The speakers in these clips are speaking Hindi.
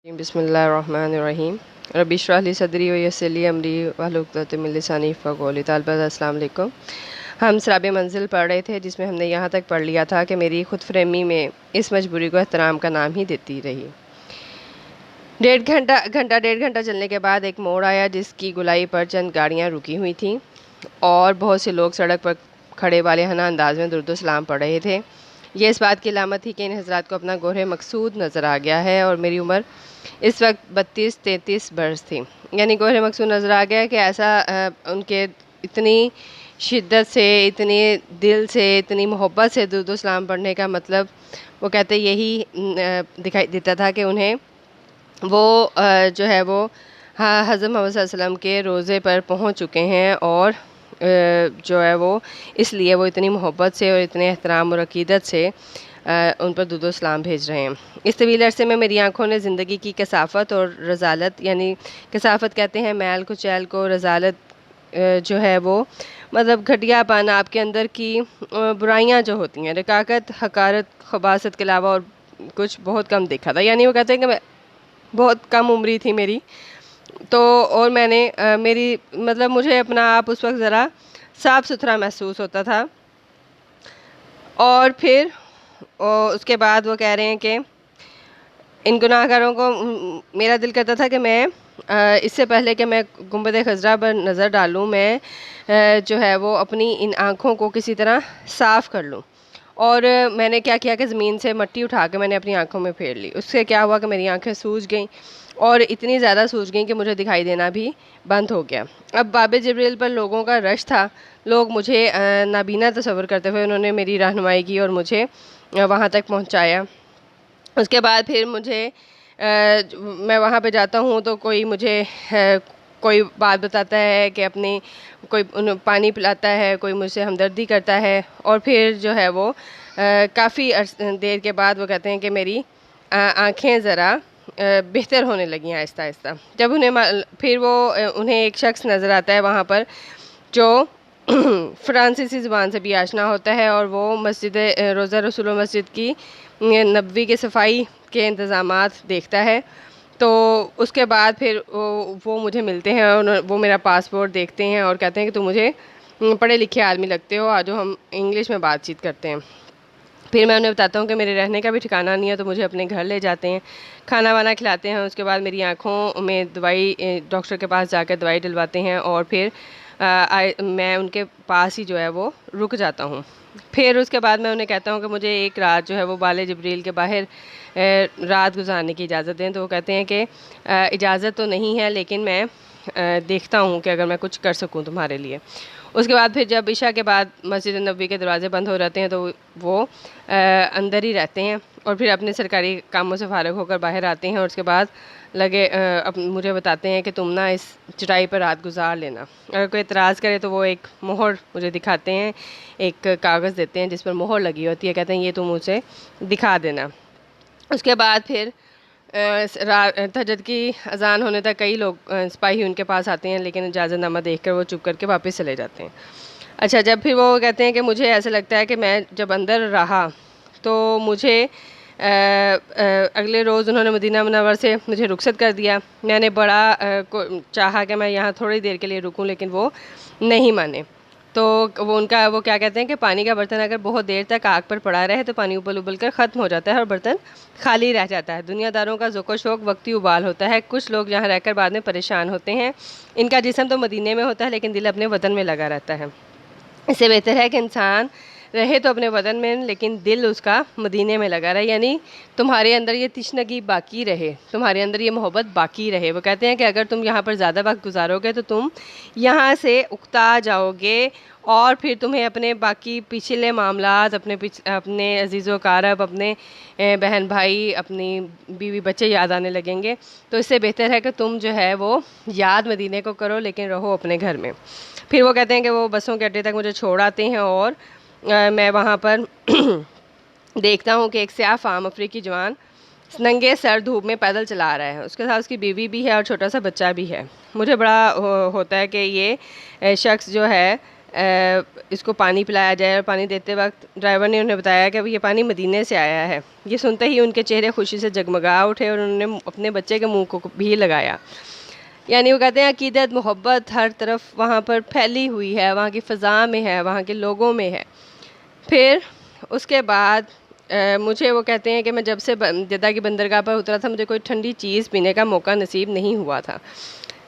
बिस्मिल्लाहिर्रहमानिर्रहीम रब्बि इश्रह ली सदरी व यस्सिर ली अमरी वहलुल उक़दतम मिन लिसानी यफ़क़हू क़ौली। तालिबात अस्सलाम वालेकुम। हम सराब मंजिल पढ़ रहे थे जिसमें हमने यहाँ तक पढ़ लिया था कि मेरी खुद फ़हमी में इस मजबूरी को एहतराम का नाम ही देती रही। डेढ़ घंटा चलने के बाद एक मोड़ आया जिसकी गुलाई पर चंद गाड़ियाँ रुकी हुई थीं और बहुत से लोग सड़क पर खड़े वाले हना अंदाज में दुरूद सलाम पढ़ रहे थे। ये इस बात की अलामत थी कि इन हज़रात को अपना गोरे मकसूद नज़र आ गया है और मेरी उम्र इस वक्त 32-33 बरस थी। यानी गोरे मकसूद नज़र आ गया कि ऐसा उनके इतनी शिद्दत से, इतनी दिल से, इतनी मोहब्बत से दुरूद सलाम पढ़ने का मतलब वो कहते यही दिखाई देता था कि उन्हें वो जो है वो हज़रत मोहम्मद सल्लल्लाहु अलैहि वसल्लम के रोज़े पर पहुंच चुके हैं और जो है वो इसलिए वो इतनी मोहब्बत से और इतने एहतराम और अक़ीदत से उन पर दुरूद सलाम भेज रहे हैं। इस तवील अरसे में मेरी आँखों ने ज़िंदगी की कसाफ़त और रज़ालत, यानी कसाफ़त कहते हैं मैल कुचैल को, रज़ालत जो है वो मतलब घटियापन, आपके अंदर की बुराइयां जो होती हैं, रकाकत, हकारत, खबासत के अलावा और कुछ बहुत कम देखा था। यानी वो कहते हैं कि मैं बहुत कम उम्री थी मेरी, तो और मैंने मेरी मतलब मुझे अपना आप उस वक्त ज़रा साफ़ सुथरा महसूस होता था। और फिर उसके बाद वो कह रहे हैं कि इन गुनाहगारों को मेरा दिल करता था कि मैं इससे पहले कि मैं गुंबद खज़रा पर नज़र डालूं, मैं जो है वो अपनी इन आँखों को किसी तरह साफ़ कर लूं। और मैंने क्या किया कि ज़मीन से मिट्टी उठा के मैंने अपनी आँखों में फेर ली। उससे क्या हुआ कि मेरी आँखें सूज गईं और इतनी ज़्यादा सूज गईं कि मुझे दिखाई देना भी बंद हो गया। अब बाबे जिब्रील पर लोगों का रश था। लोग मुझे नाबीना तस्वर करते हुए उन्होंने मेरी रहनुमाई की और मुझे वहाँ तक पहुँचाया। उसके बाद फिर मैं वहाँ पे जाता हूँ तो कोई मुझे कोई बात बताता है कि अपनी कोई पानी पिलाता है, कोई मुझसे हमदर्दी करता है और फिर जो है वो काफ़ी देर के बाद वो कहते हैं कि मेरी आँखें ज़रा बेहतर होने लगी आहिस्ता आहिस्ता। जब फिर वो उन्हें एक शख्स नज़र आता है वहाँ पर जो फ़्रांसीसी ज़ुबान से भी आशना होता है और वो मस्जिद रोज़ा रसूल मस्जिद की नबवी की सफाई के इंतज़ामात देखता है। तो उसके बाद फिर वो मुझे मिलते हैं और वो मेरा पासपोर्ट देखते हैं और कहते हैं कि तुम मुझे पढ़े लिखे आदमी लगते हो, आज हम इंग्लिश में बातचीत करते हैं। फिर मैं उन्हें बताता हूँ कि मेरे रहने का भी ठिकाना नहीं है, तो मुझे अपने घर ले जाते हैं, खाना वाना खिलाते हैं। उसके बाद मेरी आँखों में दवाई, डॉक्टर के पास जाकर दवाई डलवाते हैं और फिर मैं उनके पास ही जो है वो रुक जाता हूँ। फिर उसके बाद मैं उन्हें कहता हूँ कि मुझे एक रात जो है वो बाले जिब्रील के बाहर रात गुजारने की इजाज़त दें। तो वो कहते हैं कि इजाज़त तो नहीं है, लेकिन मैं देखता हूँ कि अगर मैं कुछ कर सकूँ तुम्हारे लिए। उसके बाद फिर जब इशा के बाद मस्जिद नबवी के दरवाज़े बंद हो जाते हैं तो वो अंदर ही रहते हैं और फिर अपने सरकारी कामों से फ़ारिग होकर बाहर आते हैं और उसके बाद मुझे बताते हैं कि तुम ना इस चटाई पर रात गुजार लेना। अगर कोई एतराज़ करे तो वो एक मोहर मुझे दिखाते हैं, एक कागज़ देते हैं जिस पर मोहर लगी होती है, कहते हैं ये तुम मुझे दिखा देना। उसके बाद फिर तहज्जुद की अज़ान होने तक कई लोग सिपाही उनके पास आते हैं, लेकिन इजाज़तनामा देखकर वो चुप करके वापस चले जाते हैं। अच्छा, जब फिर वो कहते हैं कि मुझे ऐसा लगता है कि मैं जब अंदर रहा तो मुझे अगले रोज़ उन्होंने मदीना मुनव्वर से मुझे रुखसत कर दिया। मैंने बड़ा चाहा कि मैं यहाँ थोड़ी देर के लिए रुकूं, लेकिन वो नहीं माने। तो वो क्या कहते हैं कि पानी का बर्तन अगर बहुत देर तक आग पर पड़ा रहे तो पानी उबल उबल कर ख़त्म हो जाता है और बर्तन खाली रह जाता है। दुनियादारों का ज़ोक़ो शौक़ वक्ती उबाल होता है। कुछ लोग यहाँ रहकर बाद में परेशान होते हैं। इनका जिस्म तो मदीने में होता है, लेकिन दिल अपने वतन में लगा रहता है। इससे बेहतर है कि इंसान रहे तो अपने वतन में, लेकिन दिल उसका मदीने में लगा रहे। यानी तुम्हारे अंदर ये तिश्नगी बाकी रहे, तुम्हारे अंदर ये मोहब्बत बाकी रहे। वो कहते हैं कि अगर तुम यहाँ पर ज़्यादा वक्त गुजारोगे तो तुम यहाँ से उकता जाओगे और फिर तुम्हें अपने बाकी पिछले मामलात, अपने अजीज़ व कारब, अपने बहन भाई, अपनी बीवी बच्चे याद आने लगेंगे। तो इससे बेहतर है कि तुम जो है वो याद मदीने को करो, लेकिन रहो अपने घर में। फिर वो कहते हैं कि वो बसों के अड्डे तक मुझे छोड़ आते हैं और मैं वहाँ पर देखता हूँ कि एक स्याह फ़ाम अफ्रीकी जवान नंगे सर धूप में पैदल चला रहा है। उसके साथ उसकी बीवी भी है और छोटा सा बच्चा भी है। मुझे बड़ा होता है कि ये शख्स जो है इसको पानी पिलाया जाए। और पानी देते वक्त ड्राइवर ने उन्हें बताया कि ये पानी मदीने से आया है। ये सुनते ही उनके चेहरे खुशी से जगमगा उठे और उन्होंने अपने बच्चे के मुंह को भी लगाया। यानी वो कहते हैं अकीदत मोहब्बत हर तरफ वहाँ पर फैली हुई है, वहाँ की फ़ज़ा में है, वहाँ के लोगों में है। फिर उसके बाद मुझे वो कहते हैं कि मैं जब से जद्दा की बंदरगाह पर उतरा था, मुझे कोई ठंडी चीज़ पीने का मौका नसीब नहीं हुआ था।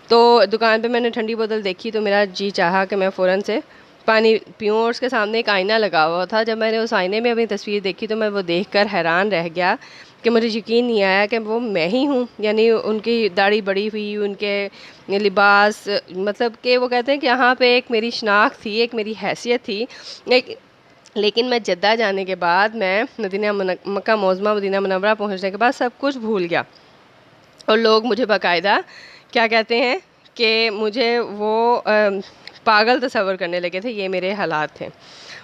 तो दुकान पे मैंने ठंडी बोतल देखी तो मेरा जी चाहा कि मैं फ़ौरन से पानी पीऊँ। और उसके सामने एक आईना लगा हुआ था। जब मैंने उस आईने में अपनी तस्वीर देखी तो मैं वो देखकर हैरान रह गया कि मुझे यकीन नहीं आया कि वो मैं ही हूँ। यानी उनकी दाढ़ी बड़ी हुई, उनके लिबास, मतलब कि वो कहते हैं कि यहाँ पे एक मेरी शनाख्त थी, एक मेरी हैसियत थी। लेकिन मैं जद्दा जाने के बाद, मैं मक्का मोज़मा मदीना मुनव्वरा पहुँचने के बाद सब कुछ भूल गया। और लोग मुझे बाकायदा क्या कहते हैं कि मुझे वो पागल तस्वर करने लगे थे। ये मेरे हालात थे।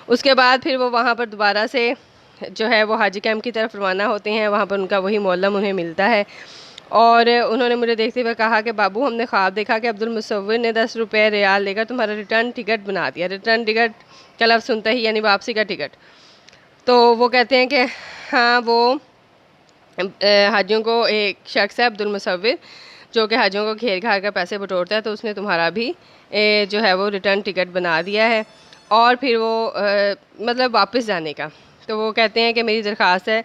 उसके बाद फिर वो वहाँ पर दोबारा से जो है वो हाजी कैंप की तरफ रवाना होते हैं। वहाँ पर उनका वही मौलम उन्हें मिलता है और उन्होंने मुझे देखते हुए कहा कि बाबू, हमने ख्वाब देखा कि अब्दुल मुसव्विर ने 10 रुपये रियाल लेकर तुम्हारा रिटर्न टिकट बना दिया। रिटर्न टिकट का लफ्ज़ सुनते ही यानी वापसी का टिकट। तो वो कहते हैं कि हाँ, वो हाजियों को एक शख्स है अब्दुल मुसव्विर जो कि हाजियों को घेर घार कर पैसे बटोरता है, तो उसने तुम्हारा भी जो है वो रिटर्न टिकट बना दिया है। और फिर वो मतलब वापस जाने का। तो वो कहते हैं कि मेरी दरख्वास्त है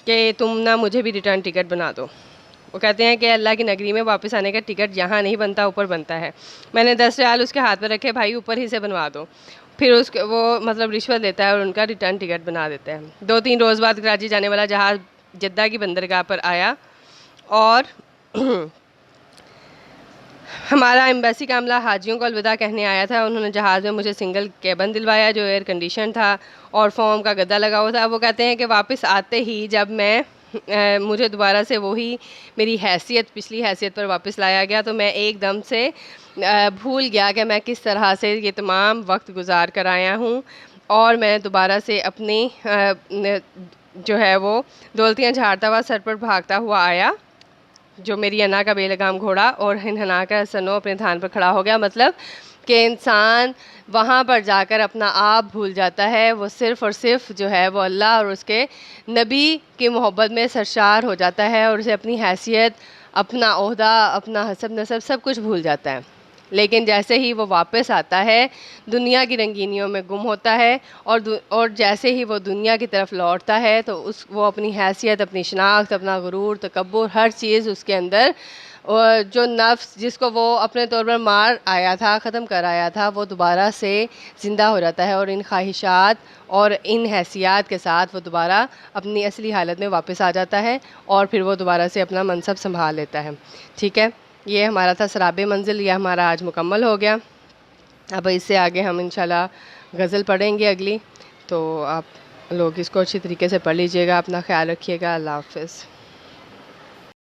कि तुम ना मुझे भी रिटर्न टिकट बना दो। वो कहते हैं कि अल्लाह की नगरी में वापस आने का टिकट यहाँ नहीं बनता, ऊपर बनता है। मैंने 10 रियाल उसके हाथ में रखे, भाई ऊपर ही से बनवा दो। फिर उसके वो मतलब रिश्वत लेता है और उनका रिटर्न टिकट बना देता है। 2-3 रोज़ बाद कराची जाने वाला जहाज़ जद्दा की बंदरगाह पर आया और हमारा एम्बेसी का अमला हाजियों को अलविदा कहने आया था। उन्होंने जहाज़ में मुझे सिंगल केबिन दिलवाया जो एयर कंडीशन था और फोम का गद्दा लगा हुआ था। वो कहते हैं कि वापस आते ही जब मैं मुझे दोबारा से वही मेरी हैसियत, पिछली हैसियत पर वापस लाया गया, तो मैं एकदम से भूल गया कि मैं किस तरह से ये तमाम वक्त गुजार कर आया हूँ। और मैं दोबारा से अपनी जो है वो दौलतियाँ झाड़ता हुआ सर पर भागता हुआ आया, जो मेरी अना का बेलगाम घोड़ा, और हिनहना का सनो अपने थान पर खड़ा हो गया। मतलब कि इंसान वहाँ पर जाकर अपना आप भूल जाता है। वो सिर्फ़ और सिर्फ जो है वो अल्लाह और उसके नबी की मोहब्बत में सरशार हो जाता है और उसे अपनी हैसियत, अपना ओहदा, अपना हसब नसब सब कुछ भूल जाता है। लेकिन जैसे ही वो वापस आता है, दुनिया की रंगीनियों में गुम होता है और जैसे ही वो दुनिया की तरफ लौटता है तो वो अपनी हैसियत, अपनी शनाख्त, अपना गुरूर, तकब्बुर, हर चीज़ उसके अंदर, और जो नफ्स जिसको वो अपने तौर पर मार आया था, ख़त्म कर आया था, वो दोबारा से ज़िंदा हो जाता है और इन ख्वाहिशात और इन हैसियत के साथ वो दोबारा अपनी असली हालत में वापस आ जाता है और फिर वो दोबारा से अपना मनसब संभाल लेता है। ठीक है, ये हमारा था सराबे मंजिल, यह हमारा आज मुकम्मल हो गया। अब इससे आगे हम इंशाल्लाह गज़ल पढ़ेंगे अगली। तो आप लोग इसको अच्छी तरीके से पढ़ लीजिएगा। अपना ख्याल रखिएगा। अल्लाह हाफ़िज़।